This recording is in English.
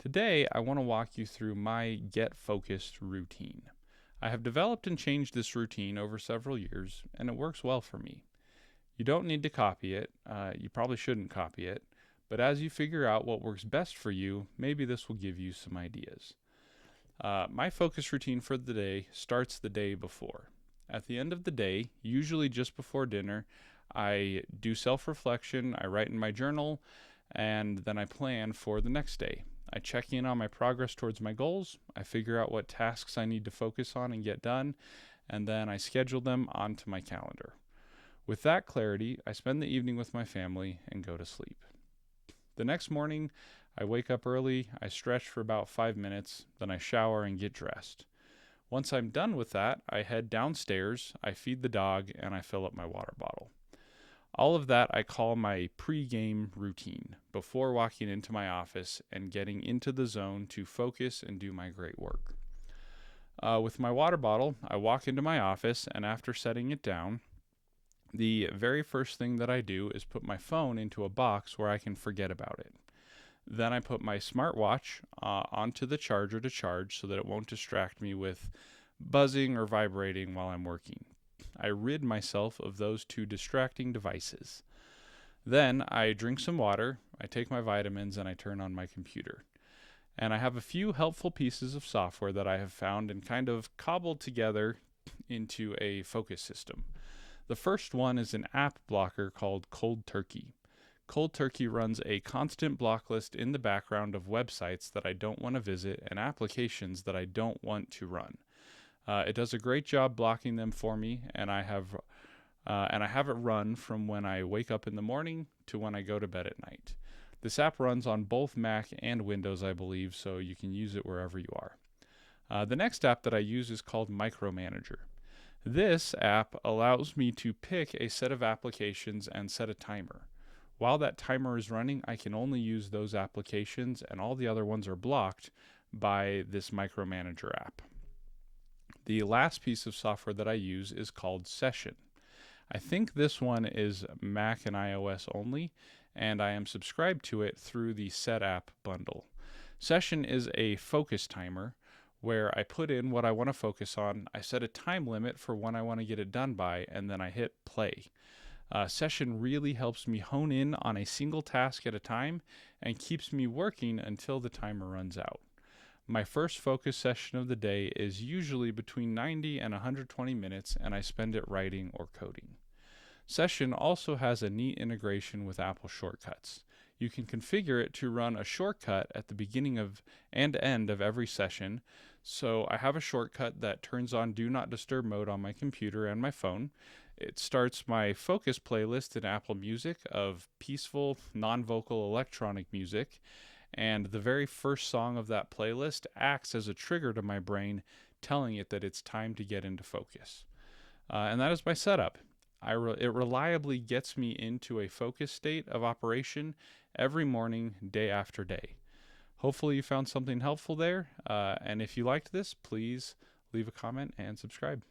Today, I want to walk you through my Get Focused routine. I have developed and changed this routine over several years, and it works well for me. You don't need to copy it, you probably shouldn't copy it, but as you figure out what works best for you, maybe this will give you some ideas. My focus routine for the day starts the day before. At the end of the day, usually just before dinner, I do self reflection, I write in my journal, and then I plan for the next day. I check in on my progress towards my goals, I figure out what tasks I need to focus on and get done, and then I schedule them onto my calendar. With that clarity, I spend the evening with my family and go to sleep. The next morning, I wake up early, I stretch for about 5 minutes, then I shower and get dressed. Once I'm done with that, I head downstairs, I feed the dog, and I fill up my water bottle. All of that I call my pre-game routine before walking into my office and getting into the zone to focus and do my great work. With my water bottle, I walk into my office, and after setting it down, the very first thing that I do is put my phone into a box where I can forget about it. Then I put my smartwatch onto the charger to charge so that it won't distract me with buzzing or vibrating while I'm working. I rid myself of those two distracting devices. Then I drink some water, I take my vitamins, and I turn on my computer. And I have a few helpful pieces of software that I have found and kind of cobbled together into a focus system. The first one is an app blocker called Cold Turkey. Cold Turkey runs a constant block list in the background of websites that I don't want to visit and applications that I don't want to run. It does a great job blocking them for me, and I have it run from when I wake up in the morning to when I go to bed at night. This app runs on both Mac and Windows, I believe, so you can use it wherever you are. The next app that I use is called Micromanager. This app allows me to pick a set of applications and set a timer. While that timer is running, I can only use those applications, and all the other ones are blocked by this Micromanager app. The last piece of software that I use is called Session. I think this one is Mac and iOS only, and I am subscribed to it through the SetApp bundle. Session is a focus timer where I put in what I want to focus on, I set a time limit for when I want to get it done by, and then I hit play. Session really helps me hone in on a single task at a time and keeps me working until the timer runs out. My first focus session of the day is usually between 90 and 120 minutes, and I spend it writing or coding. Session also has a neat integration with Apple Shortcuts. You can configure it to run a shortcut at the beginning of and end of every session. So I have a shortcut that turns on Do Not Disturb mode on my computer and my phone. It starts my focus playlist in Apple Music of peaceful, non-vocal electronic music. And the very first song of that playlist acts as a trigger to my brain, telling it that it's time to get into focus. And that is my setup. It reliably gets me into a focus state of operation every morning, day after day. Hopefully you found something helpful there, and if you liked this, please leave a comment and subscribe.